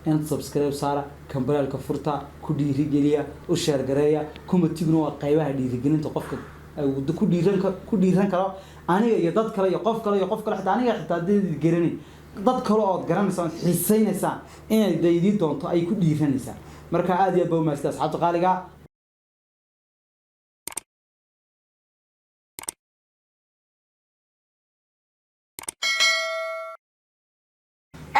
أنت سبسكرايب صارا كمبرال كفرتا كودي رجليا وشير جريا كم تجنوا قيبها دي رجلين تقفك وده كودي ران كلا أنا يضاد كلا يقف كلا حتى أنا حتى دي جرني ضد كلا جران مثلا حسين إنسان إن دي دونتو أي كودي ران إنسان مركا عادي أبو ما استأصحاب قالقة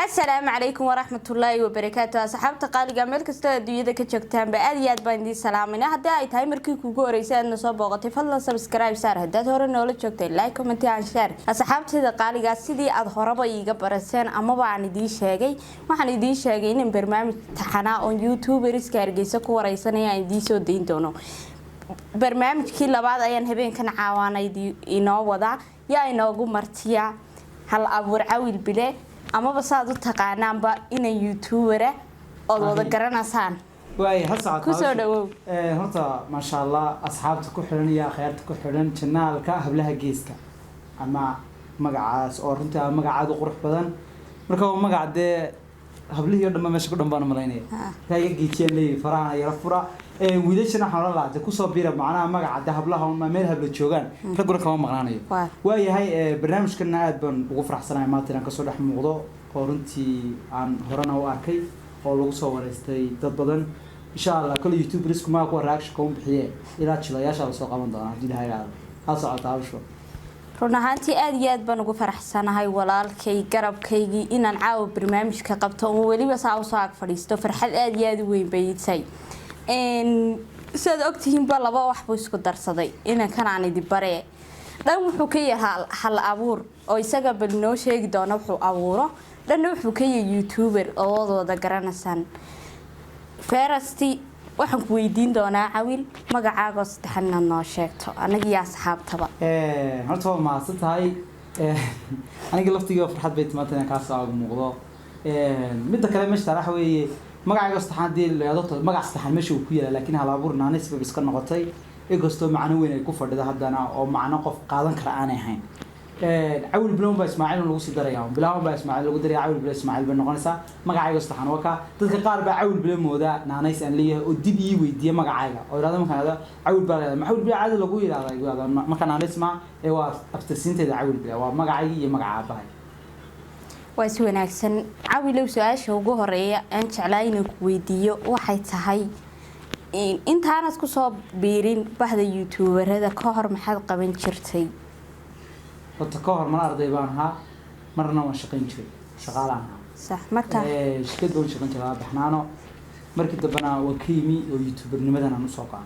السلام عليكم ورحمة الله وبركاته أصحابتا قالقا مeel kasta adduunyada ka joogtaan ba aad iyo aad baan idin salaamayna haddii ay tahay markii kugu horeysay aadna soo booqatay fadlan subscribe saar haddaad hore noola joogtay like comment and share asxaabtayda qaaligaa sidii aad horeba iiga barateen amaba aan idiin sheegay waxaan idiin sheegay in barnaamij taxanaa oo YouTuberiska Hargeysa ku wareysanaya aan idiin soo deyn doono barnaamijkii labaad ayaan habeenkan caawaanay inoo wada yaa inoogu martiya hal abuur Cawil Bile أما بساعد تقعنان با إن يوتيوبر أو وذا قرناسان. واي هسا كوسو دو. هرتا ما شاء الله أصحاب تكحرن يا خير تكحرن كنا لك هبلها جيسك. أما مقعد أو رنتا مقعد وقرح بدن. مركب مقعد هبله يردم ما شكون بان ملايني. هاي جيتين لي فرانا يرفرا. ويدشنا حرلا ده كوسو بيرا معنا مقعد هبلها وما ميلها بتشوجان. فقولنا كمان مقنعني. واي هاي برنامج كنا أدبن وقفرح سنة ما ترى كسر رح موضوع قارنتي عن هرنا وأكيد oo lagu soo wareystay dad badan insha Allah kala YouTubers kuma ku reaction kom bixiye ila jilayaasha la soo qaban doona hadii la hayraado ha socota absho run ahaantii aad iyo aad baan ugu faraxsanahay walaalkay garabkaygii inaan caawa barnaamijka qabto oo waliba saa u soo ag fadhiisto farxad aad iyo aad u weyn bay tahay sida ogtihiin ba laba wax buu isku darsaday inaan kanaan idin bare dhan wuxuu ka yahay hal abuur oo isaga bal noo sheegi doona wuxuu abuuro dhan wuxuu ka yahay YouTuber oo wada garanaysan Ferasti waxaan ku weydiin doonaa Cawil magacaaga saddexna noo sheegto aniga iyo asxaabtaba horta ma asatahay aniga laftiga farxad bay timaatay ka soo muuqdo mid kale meesha tarax weeye magacaaga saddexaadii leedahay magac saddexan meesha uu ku yaala laakiin hal abuur naanisba iska noqotay igosto macna weyn ay ku fadhida haddana oo macna qof qaadan kara aan ahayn Cawil Bile baa Ismaaciil lagu sii darayaa bilaw baa Ismaaciil lagu daray Cawil Bile Ismaaciil baa noqonaysa magacayga saxan waka dadka qaar baa Cawil Bile mooda naanays aan leeyahay oo dib ii weydiiyay magacayga oo iraado markaan Cawil Bile Cawil Bile caadi lagu yiraahdo markaan naanays ma ee waa abtirsiinteeda Cawil Bile waa magacayga iyo magaca baa waa si wanaagsan Cawil su'aasha ugu horeeya aan jeclaa inaan ku weydiiyo waxay tahay intaan isku soo biirin bahda YouTuberada ka hor maxaad qaban jirtay وتكهر من أرضي بانها مرنا وشقين شيء شغالنا صح مرتا شكد بون شقين شغال بحنانو مركز بنا وكيمي ويوتيوبر نمدنا نسوقا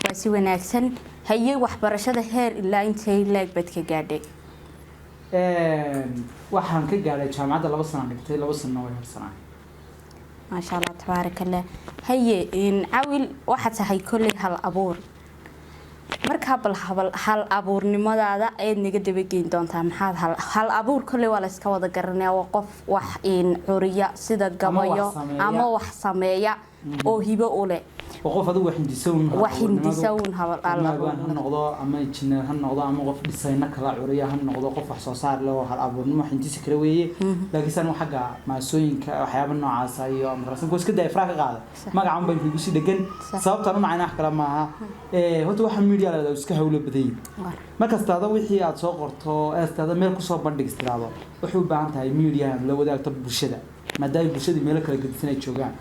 واسي وناكسن هي وحبرشة هير إلا أنت هي لاك بدك قاعدة waxaan ka gaaray jaamacadda 2 sano dhigtay 2 sano way harsanaa ما شاء الله تبارك الله هي إن عويل واحد صحي كل هالأبور marka hal abuurnimadaada ay naga dabageyn doontaa maxaad hal abuur kale waa la iska wada garanaa waa qof wax in curiya sida gabayo ama wax sameeya oo hibo u leh qof adigu wax hindisoon hal noqdo ama engineer han noqdo ama qof designer kala curiya han noqdo qof wax soo saar leh oo hal abuurnimo hindisi kale weeye laakiin san waxa maasooyinka waxyaabo noocaas ah iyo amrasan ko iska day Franka qaada magacan bay igu si dhagan sababtan macna wax kala maaha horta waxa media la iska hawlo baday markasta wixii aad soo qorto aastada meel ku soo bandhigtiraado wuxuu u baahan tahay media la wadaagto bulshada maadaama bulshada meel kala gedisan ay joogaan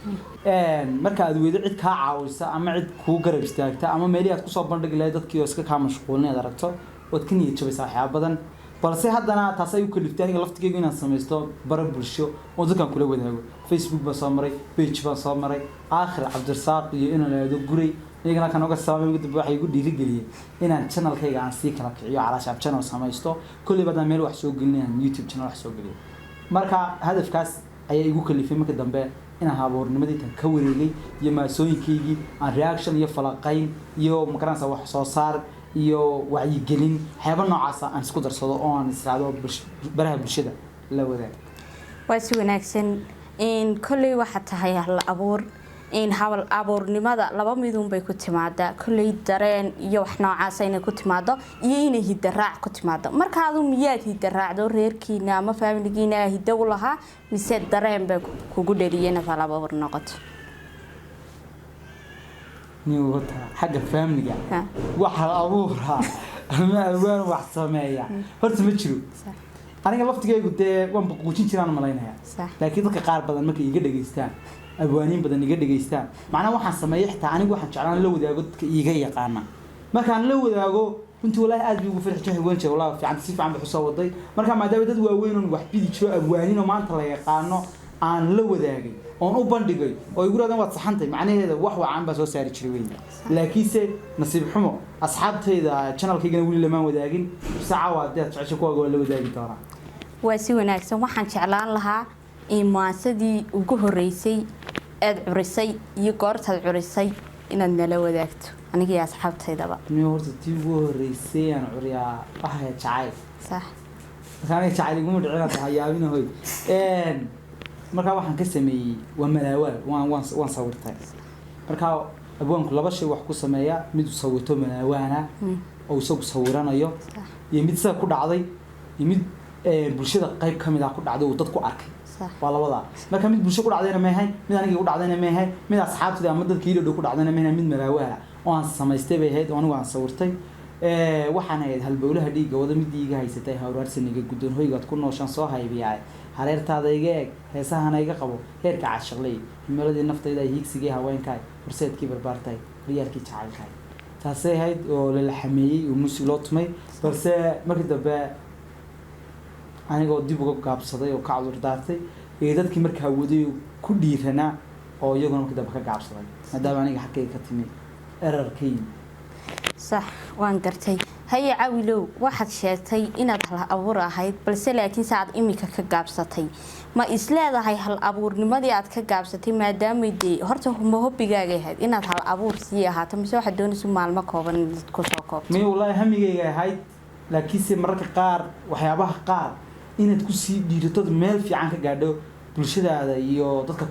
marka aad weedo cid ka caawisa ama cid ku garab istaagta ama meel aad ku soo bandhig lahayd dadkii oo iska ka mashquulinayd aragto wad ka niyad jabay waxyaabo badan balse haddana taas ay u kaliftaan laftigeyga inaan sameesto bara bulsho oo dadkan kula wadaago Facebook ba soo maray page ba soo maray aakhir Cabdirsaaq iyo inaan leedo guray iyagana kan uga sameeyay dib waxay igu dhiirigeliyeen inaan channel-kayga aan sii kala kiciyo calaashaab channel samaysto kulli badan meel wax soo gelinayaan YouTube channel wax soo geliyo marka hadafkaas ayay igu kalifay markii dambe inaan abuurnimadii tan ka wareegay iyo maasooyinkaygii aan reaction iyo falaqayn iyo makaransa wax soo saar iyo wacyigelin hay'ado noocaas aan isku darsado oo aan israado baraha bulshada la wadaag waa si wanaagsan in kulli waxa tahay hal abuur in hal abuurnimada laba midun bay ku timaada kulay dareen iyo wax noocaas inay ku timaado iyo inay hidaraac ku timaado marka aad miyaad hidaraacdo reerkiina ama familigiina hidda u lahaa mise dareen bay kugu dhaliyeen hal abuur noqoto niyo wata xagga familiga waxa abuurha ama alwaan wax sameeya horta ma jiro aniga laftigaygu dee waan buqujin jiraan malaynaya laakiin dadka qaar badan markay iga dhageystaan abwaaniin badan iga dhageystaan macnaha waxaan sameeyay xitaa anigu waxaan jeclaan la wadaago dadka iga yaqaana markaan la wadaago runtii walaahi aad ugu farxay wajhi walaahi fiican si fiican buu soo waday marka maadaama dad waaweyn oo wax bidi jiro abwaaniin oo maanta la yaqaano aan la wadaagay oon u bandhigay oo igu raadaan waad saxantay macnaheeda wax wacan baa soo saari jiray weyn laakiinse nasiib xumo asxaabtayda channelkaygana wali lama wadaagin saaca waa dad jecel kuwa la wadaagi doona waa si wanaagsan waxaan jeclaan lahaa in maasadii ugu horeysay aad curisay iyo goortaad curisay inaad nala wadaagto aniga iyo asxaabtaydaba miyuu horta tii ugu horeysay aan curiyaa waxa jacayl sax waxaan jacayl ugu dhicina tahayaabina hoy marka waxaan ka sameeyay waa malaawaal waan sawirtay marka abwaanku laba shay wax ku sameeya mid uu sawirto malaawaana oo isagu sawiranayo iyo mid sida ku dhacday iyo mid bulshada qayb kamid ah ku dhacday oo dad ku arkay waa labada marka mid bulshada ku dhacdayna ma ahay mid aniga ku dhacdayna ma ahay mid asxaabtayda ama dadkii ilo ku dhacdayna ma ahay mid malaawaala oo aan samaystay bay ahayd oo anigu aan sawirtay waxaan ahayd halbowlaha dhiiga wada mid iiga haysatay hawraarsaniga gudoon hoygaad ku nooshan soo haybiyay hareertaada iga eeg heesahana iga qabo heerka caashaqley himiladii naftayda hiigsigii haweenkaay horseedkii barbaartay riyaalkii jacaylkaay taasay ahayd oo la xameeyay oo muusig loo tumay balse markii dambe anigoo dib uga gaabsaday oo ka cudur daartay ee dadkii markaa waday ku dhiiranaa oo iyaguna markii dambe ka gaabsaday maadaama aniga xaqayga ka timi erarkay صح وان قرتي هي عاويلو واحد شيتay inaad hal abuur ahayd balse laakiin saad imika ka gaabsatay ma isleedahay hal abuurnimadii aad ka gaabsatay maadaama ay horta hobigaaga ahayd inaad hal abuur sii ahaato mise waxa doonayso maalmo kooban inaad ku soo koobto may wallahi hamigayga ahayd laakiin si mararka qaar waxyaabaha qaar inaad ku sii dhiirato meel fiican ka gaadho bulshadaada iyo dadka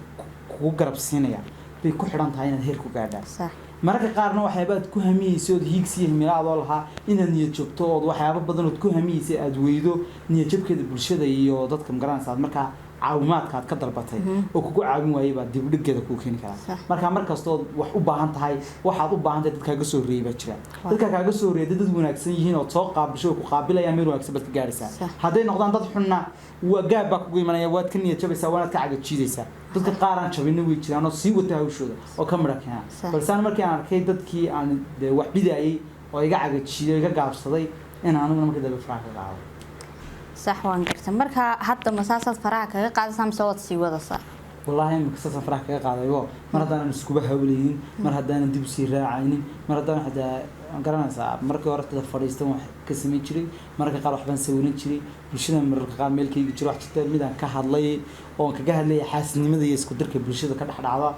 kugu garabsiinaya bay ku xiran tahay inaad heer ku gaadho صح mararka qaarna waxyaabaad ku hamiyeyso oo hiigsi himilaad oo lahaa inaad niyad joogto oo waxyaabo badan oo ku hamiyeyso aad weydo niyad jabkeeda bulshada iyo dadka magaranaysa marka caawimaadka aad ka dalbatay oo kugu caawin waayay baa dib u dhiggeeda ku keeni kara marka markastoo wax u baahan tahay waxaad u baahan tahay dadka ka soo reeyba jira dadka kaaga soo reeyay dad wanaagsan yihiin oo soo qaabisho ku qaabilayaan meel wanaagsan bad ka gaaraysaa haday noqdaan dad xunna waa gaab baa kugu imanaya waad ka niyad jabaysaa waad ka cagajiidaysaa dadka qaaran jabina way jiraan oo sii wata hawshooda oo ka marakan balse aan markii aan arkay dadkii aan wax bidayay oo iga cagajiiday iga gaabsaday in aan markii dambe faraha ka qaado صح وان قرتي marka hadda masaasad faraha kaga qaadaysaa mise wad sii wadaysaa wallahi masaasad faraha kaga qaadayo mar haddaan iskuba hawleeyin mar haddaan dib sii raacaynin mar haddaan hadaa garanaysaa markii hore dad fadhiistan wax ka sameyn jiray marka qaar waxban sawirin jiray bulshada mararka qaar meelkayga jiro wax jirta mid aan ka hadlay oo kaga hadlay xaasnimada iyo isku dirka bulshada ka dhaxdhacda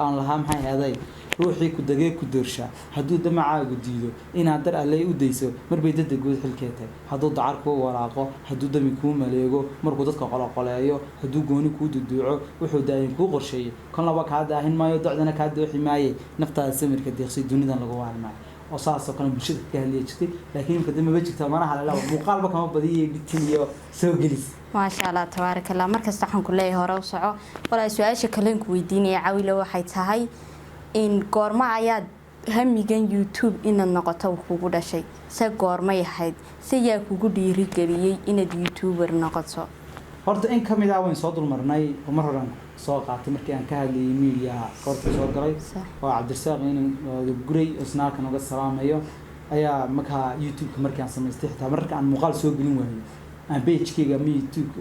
aan lahaa maxay ahaday ruuxii ku dagay ku doorsha haduu damacaagu diido inaad dar alle u deyso marbay dad guud xilkeetay haduu dacar ku waraaqo haduu dami ku maleego markuu dadka qoloqoleeyo haduu gooni ku duduuco wuxuu daayin ku qorsheeyay kan laba ka daahin maayo docdana ka dooxi maayo naftaada samirka deeqsi dunidan lagu waarmay oo saasoo kale bulshada ka hadlay jirtay laakiin kadib ma jirtaa manaha la muuqaalba kama badiyay dhitin iyo soo gelis ما شاء الله تبارك الله markaas waxaan ku leeyahay hore u soco walaal su'aasha kale ku weydiinaya caawilo waxay tahay in goorma ayaad hamigan YouTube inaad noqoto kugu dhashay se goorma yahayd si yaa kugu dhiiri galiyay inaad YouTuber noqoto horta in kamid ah waan soo dulmarnay mar horan soo qaatay markii aan ka hadlayay media qorta soo galay oo Cabdirsaaq inuu guray isnaarkan uga salaamayo ayaa marka YouTube markii aan samaystay xitaa marka aan muuqaal soo gelin waayay aan page-kayga YouTube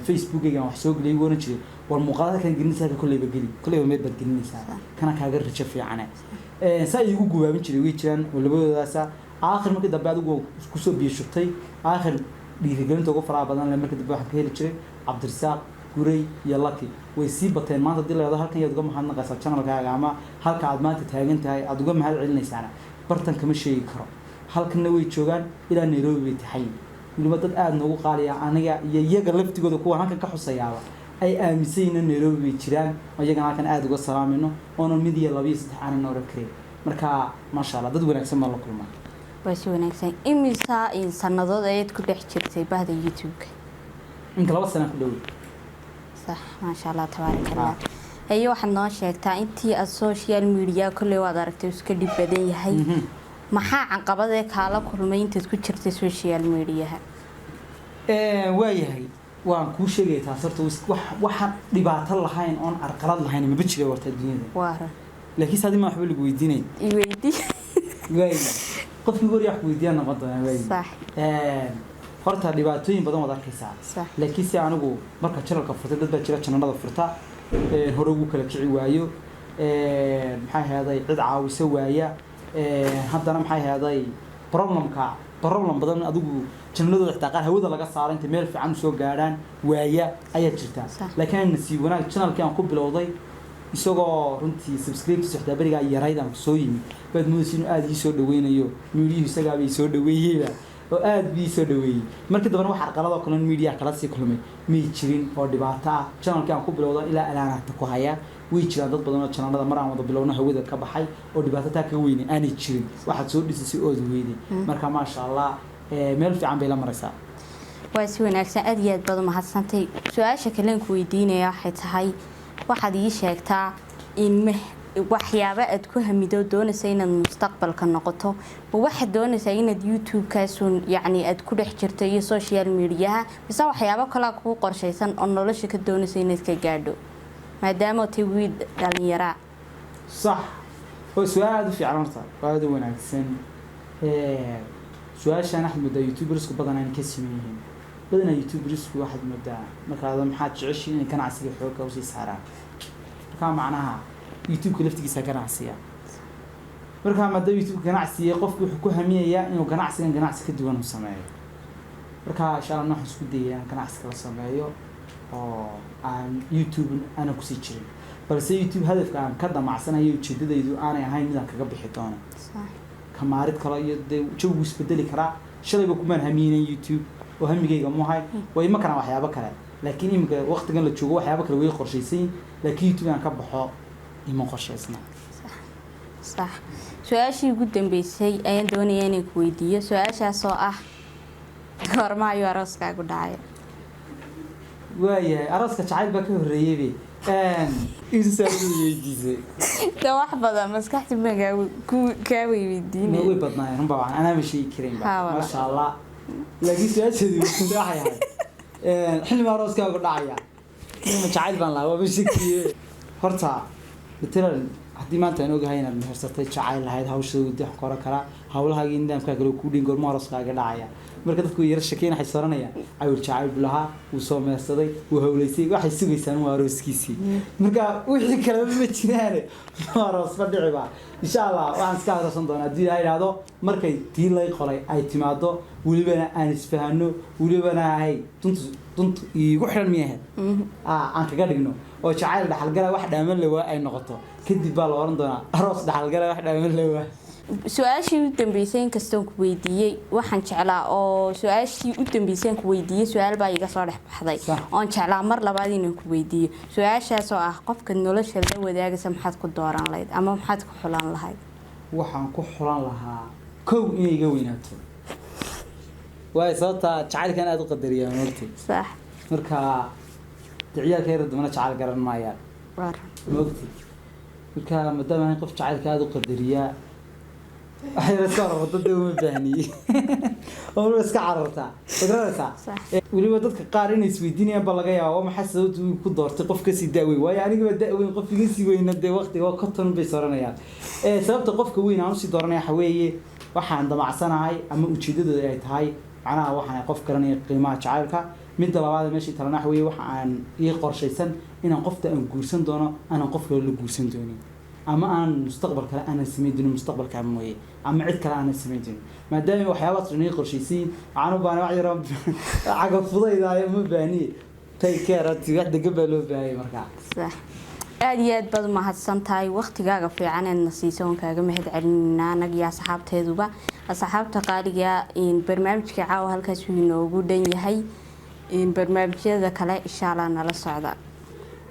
Facebook-kayga wax soo geliyay woona jiray war muuqaalada kan gelinaysa kullayba meel bad gelinaysaa kana kaaga rijo fiican saa igu gubaabin jiray way jiraan labadoodaas aakhir markii dambe adigu ku soo biishutay aakhir dhiirigelinta ugu faraha badan le markii dambe waxaan ka heli jiray Cabdirsaaq guray iyo Lucky way sii bateen maanta dil leedahay halkan yaad uga mahadnaqaysaa channel-kaaga ama halka aad maanta taagan tahay aad uga mahad celinaysaa bartan kama sheegi karo halkan way joogaan ilaa Nairobi bay tahay waliba dad aad noogu qaaliya aniga iyo iyaga laftigooda kuwa halkan ka xusayaaba ay aaminsan Nairobi bay jiraan ayagana halkan aad uga salaamayno oo mid iyo 2 iyo 3 aan noo rakay marka ma sha Allah dad wanaagsan ma la kulmaa waa si wanaagsan imisa in sanadood ay ku dhex jirtay bahda YouTube-ka in 2 sano ku dhow صح ما شاء الله تبارك الله أيوة waxaad noo sheegtaa intii aad social media kulli waad aragtay iska dib badan yahay maxaa caqabad kala kulmay intaad ku jirtay social media waayahay waan ku sheegay taas horta wax dhibaato lahayn oo arqalad lahayn ma bijiro warta dunyada waara laakiin saadi ma waxba lagu weydiinay waay qofkii hore wax weydiiyana qodana waay صح horta dhibaatooyin badan wada arkaysaa laakiin si anigu marka channelka furtay dad baa jira channelada furta hore ugu kala kici waayo maxay heeday cid caawisa waaya haddana maxay heeday problem badan adigu channelada xitaa qaar hawada laga saaro inta meel fiican soo gaaraan waaya ayaa jirta laakiin nasiib wanaag channelkii aan ku bilowday isagoo runtii subscribe saxda bariga yaraydan soo yimi baad moodaysiin aad ii soo dhaweynayo miiriyo isaga bay soo dhaweeyay oo aad bii soo dhaweeyay markii dambana waxa qalad kale media kala sii kulmay mi jirin oo dhibaato ah channelka aan ku bilowday ilaa alaanaad ku haya way jiraan dad badan oo channelada mar aan wada bilowno hawada ka baxay oo dhibaato taa ka weyn aanay jirin waxa soo dhisay oo weeyday marka ma sha Allah meel fiican bay la maraysaa waa si wanaagsan aad iyo aad baad mahadsantay su'aasha kale aan ku weydiinaya waxay tahay waxaad ii sheegtaa in waxyaabo aad ku hamido doonaysa inaad mustaqbalka noqoto waxa doonaysa inaad YouTube kaasun yaani aad ku dhex jirto iyo social media bisa waxyaabo kale ku qorshaysan oo nolosha ka doonaysa inaad ka gaadho maadaama tii wiid dhalinyara صح oo su'aal fiican horta waa wanaagsan su'aashan Axmed YouTubers ku badan aan ka sameeyeen badan YouTubers ku waxad mudda marka aad maxaad jeceshiin in ganacsiga xoog ka sii saaraan marka macnaha YouTube laftigiisa ganacsiga marka ma YouTube ganacsiga qofku wuxuu ku hamiyaa inuu ganacsi ka duwan u sameeyo marka insha Allah waxaan isku dayaa ganacsi kala sameeyo oo aan YouTube ana ku sii jirin balse YouTube hadafka aan ka damacsanayo ujeedadaydu aanay ahayn mid aan kaga bixi doono صح kamaarid kala iyo jawi isbedeli kara shalayba kuma hamiinay YouTube oo hamigayga ma hay way ma kana waxyaabo kale laakiin imika waqtigan la joogo waxyaabo kale way qorshaysan laakiin YouTube aan ka baxo ima qorshaysna صح su'aashii ugu dambeysay ayaan doonayaa inaan ku weydiiyo su'aashaas oo ah goorma ayuu arooskaagu dhacay waayahay arooska jacayl baa ka horeeyay insaaniyay weydiisay wax badan maskaxda maga ku ka weydiinay way badnaayeen runba ana ma sheegi karin ma sha Allah laakiin su'aasheedu waxay ahayd xilli arooskaagu dhacaya ma jacayl baan lahaa waa shakiyay horta matalan haddii maanta aan ogahay inaad mehersatay jacayl lahayd hawshooda wax kora kara hawlahaagii nidaamka kale ku dhiin goorma arooskaaga dhacaya marka dadku yar shakeen waxay saranayaan ayuu jacayl bulaha uu soo mehersaday uu hawlaysay waxay sugaysaan waa arooskiisii marka wixii kale ma jiraan aroos fadhiba insha Allah waxaan iska hadalsan doonaa hadii ay raado markay tii lay qolay ay timaado waliba aan isfahano waliba ay tuntu igu xiran miyahay aan kaga dhigno oo jacayl dhaxalgala wax dhaaman leh waa ay noqoto kadib baa la oran doonaa aroos dhaxalgala wax dhaaman leh waa su'aashii u dambeysay kasoo ku weydiiyay waxaan jeclaa oo su'aashii u dambeysay ku weydiiyay su'aal baa iga soo dhex baxday oo jeclaa mar labaad inaan ku weydiiyo su'aashaas oo ah qofka nolosha la wadaagaysa maxaad ku dooran lahayd ama maxaad ku xulan lahayd waxaan ku xulan lahaa kow inay iga weynaato way sababta jacaylkan aad u qadariyaa martii صح marka diciyaalka yar dumana jacayl garan maayaan war moogti marka madama qof jacaylka aad u qadariyaa waxay soo rabtaa uma baahniye oo iska cararta fikrada waliba dadka qaar inay isweydiinayaan bal laga yaabo maxay sababtu ku doortay qof ka sii daaway waayo aniga daaway qof iga sii weynaa waqtiga ka tan bay sooranayaan sababta qofka weyn aan u sii dooranay waxa weeye waxaan damacsanahay ama ujeedadooda ay tahay macnaha waxaan qof garanay qiimaha jacaylka mid labaad meeshii talana waxa weeye waxaan ii qorshaysan inaan qofta aan guursan doono aan qof kale la guursan doonin ama aan mustaqbal kale aan sameeyay mustaqbalka mooyee ama cid kale aan sameeyay maadaama waxyaabaha inay qorshaysiin aan u baahan wax yar caga fudaydaay ma baahni tay keerati wax degaba loo baahay marka صح aad iyo aad baad mahadsantahay waqtigaaga fiican ee nasiisoon kaaga mahad celinaa anaga iyo asxaabteeduba asxaabta qaaliga in barnaamijka caawa halkaas uu inoogu dhan yahay in barnaamijyada kale insha Allah nala socda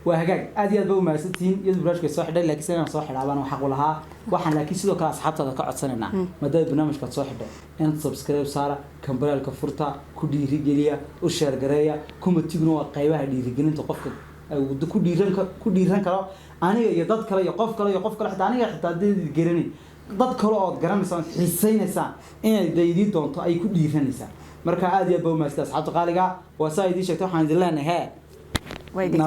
وهجاج أدي أدبو ما ستين يد براشك الصح ده لكن سنة صح العبان وحق لها واحد لكن سيدو كلا أصحابته قعد سنة ما ده برنامج كان صح ده أنت سبسكرايب صارا كمبرال كفرتا كودي رجلية وشار جرايا كم تجنوا قيوة دي رجلين تقفك أو كودي ران كلا أنا يضاد كلا يقف كلا حتى أنا حتى دي جرني ضد كلا جرام إنسان حسين إنسان إن دي دون أي كودي ران إنسان مركا أدي أدبو ما ستة أصحابته قالوا وسايدي شكتوا حنزلنا ها ويدي